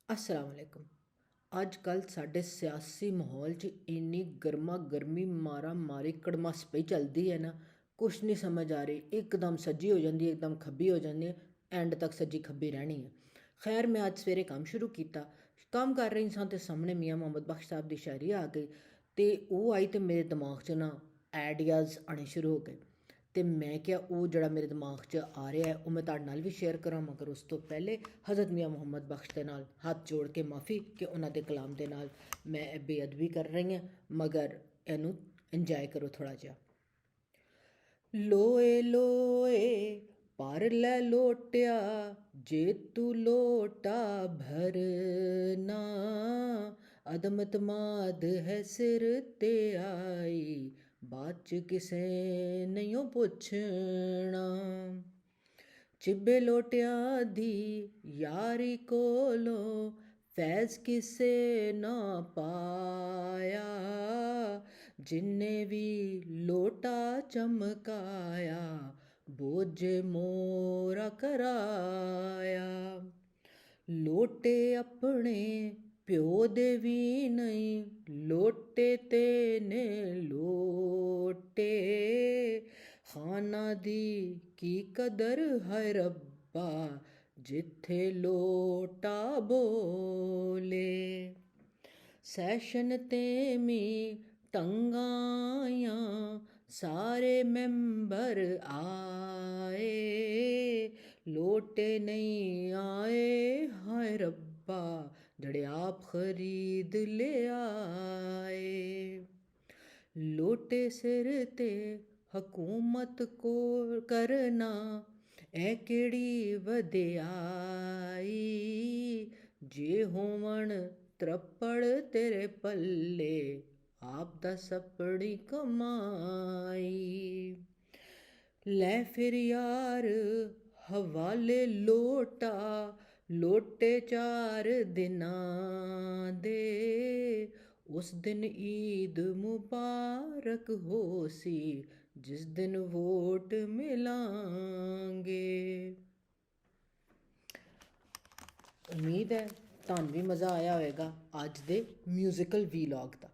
अस्सलाम वालेकुम। ਅੱਜ ਕੱਲ੍ਹ ਸਾਡੇ ਸਿਆਸੀ ਮਾਹੌਲ 'ਚ ਇੰਨੀ ਗਰਮਾ ਗਰਮੀ ਮਾਰਾ ਮਾਰੀ ਕੜਮਾਸ ਪਈ ਚੱਲਦੀ ਹੈ ਨਾ, ਕੁਛ ਨਹੀਂ ਸਮਝ ਆ ਰਹੀ। ਇੱਕਦਮ ਸੱਜੀ ਹੋ ਜਾਂਦੀ ਹੈ, ਇੱਕਦਮ ਖੱਬੀ ਹੋ ਜਾਂਦੀ ਹੈ, ਐਂਡ ਤੱਕ ਸੱਜੀ ਖੱਬੀ ਰਹਿਣੀ ਹੈ। ਖੈਰ ਮੈਂ ਅੱਜ ਸਵੇਰੇ ਕੰਮ ਸ਼ੁਰੂ ਕੀਤਾ, ਕੰਮ ਕਰ ਰਹੀ ਸਾਂ ਅਤੇ ਸਾਹਮਣੇ ਮੀਆਂ ਮੁਹੰਮਦ ਬਖਸ਼ ਸਾਹਿਬ ਦੀ ਸ਼ਾਇਰੀ ਆ ਗਈ ਅਤੇ ਉਹ ਆਈ ਅਤੇ ਮੇਰੇ ਦਿਮਾਗ 'ਚ ਨਾ ਆਈਡੀਆਜ਼ ਆਉਣੇ ਸ਼ੁਰੂ ਹੋ ਗਏ। ਅਤੇ ਮੈਂ ਕਿਹਾ ਉਹ ਜਿਹੜਾ ਮੇਰੇ ਦਿਮਾਗ 'ਚ ਆ ਰਿਹਾ ਉਹ ਮੈਂ ਤੁਹਾਡੇ ਨਾਲ ਵੀ ਸ਼ੇਅਰ ਕਰਾਂ, ਮਗਰ ਉਸ ਤੋਂ ਪਹਿਲੇ ਹਜ਼ਰਤ ਮੀਆਂ ਮੁਹੰਮਦ ਬਖਸ਼ ਦੇ ਨਾਲ ਹੱਥ ਜੋੜ ਕੇ ਮਾफ़ੀ ਕਿ ਉਹਨਾਂ ਦੇ ਕਲਾਮ ਦੇ ਨਾਲ ਮੈਂ ਇਹ ਬੇਅਦਬੀ ਕਰ ਰਹੀ ਹਾਂ, ਮਗਰ ਇਹਨੂੰ ਇੰਜੋਏ ਕਰੋ ਥੋੜ੍ਹਾ ਜਿਹਾ। ਲੋਏ ਲੋਏ ਭਰ ਲੈ ਲੋਟਿਆ, ਜੇ ਤੂੰ ਲੋਟਾ ਭਰਨਾ, ਅਦਮਤ ਮਾਦ ਹੈ ਸਿਰ ਤੇ ਆਈ, ਬਾਅਦ 'ਚ ਕਿਸੇ ਨਹੀਂ ਪੁੱਛਣਾ। ਚਿੱਬੇ ਲੋਟਿਆਂ ਦੀ ਯਾਰੀ ਕੋਲੋਂ ਫੈਜ਼ ਕਿਸੇ ਨਾ ਪਾਇਆ, ਜਿੰਨੇ ਵੀ ਲੋਟਾ ਚਮਕਾਇਆ ਬੋਝੇ ਮੋਰਾ ਕਰਾਇਆ। ਲੋਟੇ ਆਪਣੇ ਪਿਓ ਦੇ ਵੀ ਨਹੀਂ, ਲੋਟੇ ਤੇ ਨੇ ਲੋਟੇ, ਖਾਨਾ ਦੀ ਕੀ ਕਦਰ ਹੈ ਰੱਬਾ, ਜਿੱਥੇ ਲੋਟਾ ਬੋਲੇ। ਸੈਸ਼ਨ ਤੇ ਟੰਗਾਈਆਂ ਸਾਰੇ ਮੈਂਬਰ ਆਏ, ਲੋਟੇ ਨਹੀਂ ਆਏ ਹਾਏ ਰੱਬਾ, ਜਿਹੜੇ ਆਪ ਖਰੀਦ ਲਿਆਏ। ਲੋਟੇ ਸਿਰ ਤੇ ਹਕੂਮਤ ਕੋ ਕਰਨਾ, ਇਹ ਕਿਹੜੀ ਵਡਿਆਈ, ਜੇ ਹੋਵਣ ਤਰੱਪੜ ਤੇਰੇ ਪੱਲੇ, ਆਪ ਦਾ ਸਪੜੀ ਕਮਾਈ। ਲੈ ਫਿਰ ਯਾਰ ਹਵਾਲੇ ਲੋਟਾ, ਲੋਟੇ 4 ਦਿਨਾਂ ਦੇ, ਉਸ ਦਿਨ ਈਦ ਮੁਬਾਰਕ ਹੋ ਸੀ, ਜਿਸ ਦਿਨ ਵੋਟ ਮਿਲਾਂਗੇ। ਉਮੀਦ ਹੈ ਤੁਹਾਨੂੰ ਵੀ ਮਜ਼ਾ ਆਇਆ ਹੋਵੇਗਾ ਅੱਜ ਦੇ ਮਿਊਜ਼ੀਕਲ ਵੀਲੌਗ ਦਾ।